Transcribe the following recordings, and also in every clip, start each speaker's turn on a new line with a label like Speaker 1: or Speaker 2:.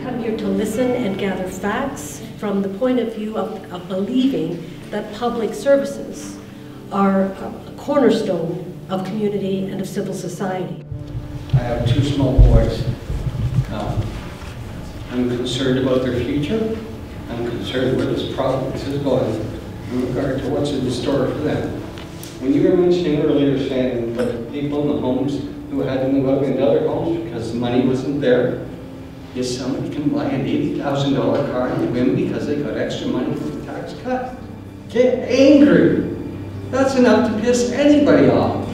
Speaker 1: come here to listen and gather facts from the point of view of believing that public services are a cornerstone of community and of civil society.
Speaker 2: I have two small boys. I'm concerned about their future. I'm concerned where this province is going in regard to what's in store for them. When you were mentioning earlier saying that people in the homes who had to move out into other homes because the money wasn't there, yes, somebody can buy an $80,000 car and win because they got extra money from the tax cut. Get angry. That's enough to piss anybody off.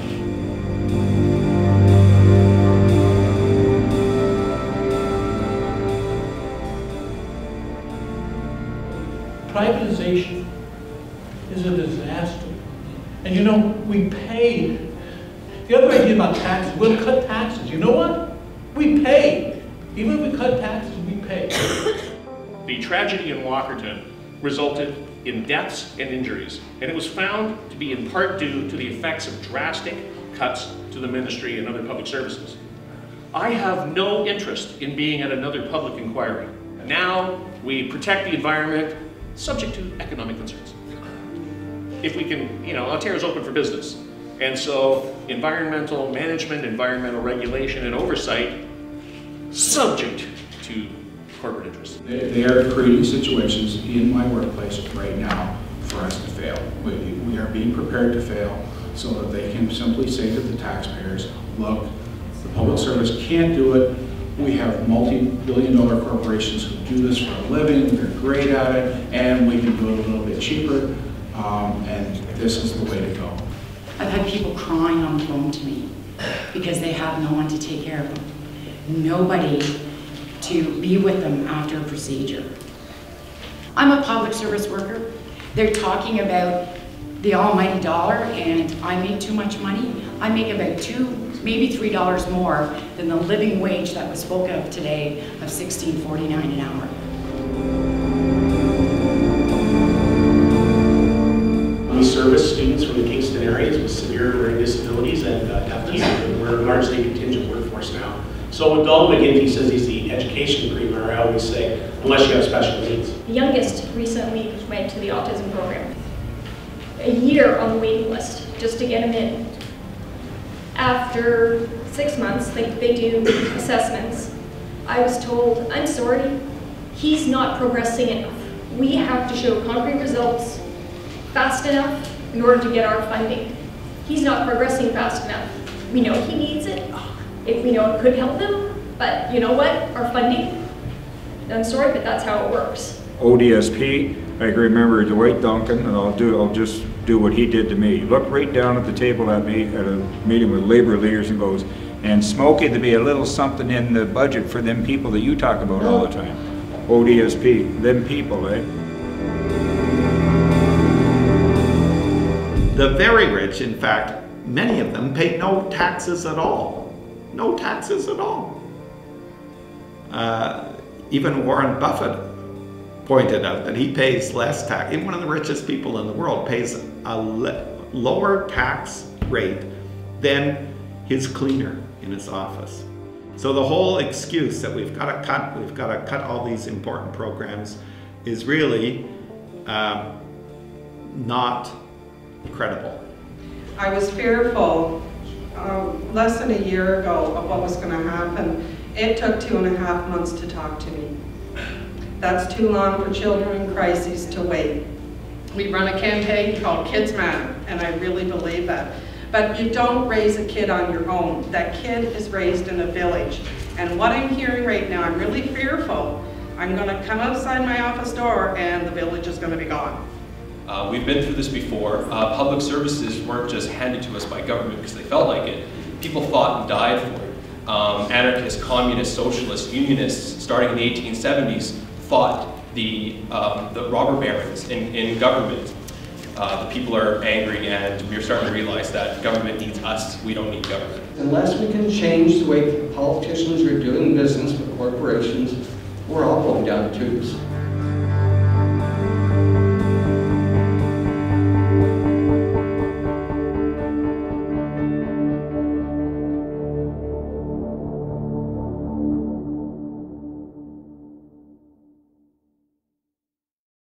Speaker 3: Privatization is a disaster. And you know, we pay. The other idea about taxes, we'll cut taxes. You know what? We pay. Even if we cut taxes, we pay.
Speaker 4: The tragedy in Walkerton resulted in deaths and injuries, and it was found to be in part due to the effects of drastic cuts to the ministry and other public services. I have no interest in being at another public inquiry. Now we protect the environment, subject to economic concerns. If we can, you know, Ontario's open for business. And so environmental management, environmental regulation and oversight, subject to corporate interests.
Speaker 5: They are creating situations in my workplace right now for us to fail. We are being prepared to fail so that they can simply say to the taxpayers, look, the public service can't do it. We have multi-billion-dollar corporations who do this for a living, they're great at it, and we can do it a little bit cheaper, and this is the way to go.
Speaker 6: I've had people crying on the phone to me because they have no one to take care of them. Nobody to be with them after a procedure. I'm a public service worker. They're talking about the almighty dollar, and I make too much money. I make about $2, maybe $3 more than the living wage that was spoken of today of $16.49 an hour.
Speaker 7: We service students from the Kingston areas with severe learning disabilities and deaf teachers, and we're largely a contingent workforce now. So when Donald McGinty says he's the education premier, I always say, unless you have special needs.
Speaker 8: The youngest recently went to the autism program. A year on the waiting list just to get him in. After 6 months, they do assessments, I was told, I'm sorry, he's not progressing enough. We have to show concrete results fast enough in order to get our funding. He's not progressing fast enough. We know he needs it. If we know it could help him, but you know what? Our funding, I'm sorry, but that's how it works.
Speaker 9: ODSP, I can remember Dwight Duncan, and I'll just do what he did to me. He looked right down at the table at me at a meeting with labor leaders and goes, and Smokey, there'd be a little something in the budget for them people that you talk about all the time. ODSP, them people, eh?
Speaker 10: The very rich, in fact, many of them pay no taxes at all. No taxes at all. Even Warren Buffett pointed out that he pays less tax. Even one of the richest people in the world pays a lower tax rate than his cleaner in his office. So the whole excuse that we've got to cut all these important programs is really not credible.
Speaker 11: I was fearful less than a year ago of what was going to happen. It took 2.5 months to talk to me. That's too long for children in crises to wait. We run a campaign called Kids Matter, and I really believe that. But you don't raise a kid on your own. That kid is raised in a village. And what I'm hearing right now, I'm really fearful. I'm going to come outside my office door and the village is going to be gone.
Speaker 12: We've been through this before. Public services weren't just handed to us by government because they felt like it. People fought and died for it. Anarchists, communists, socialists, unionists, starting in the 1870s, fought the robber barons in government. The people are angry, and we're starting to realize that government needs us. We don't need government.
Speaker 2: Unless we can change the way politicians are doing business with corporations, we're all going down the tubes.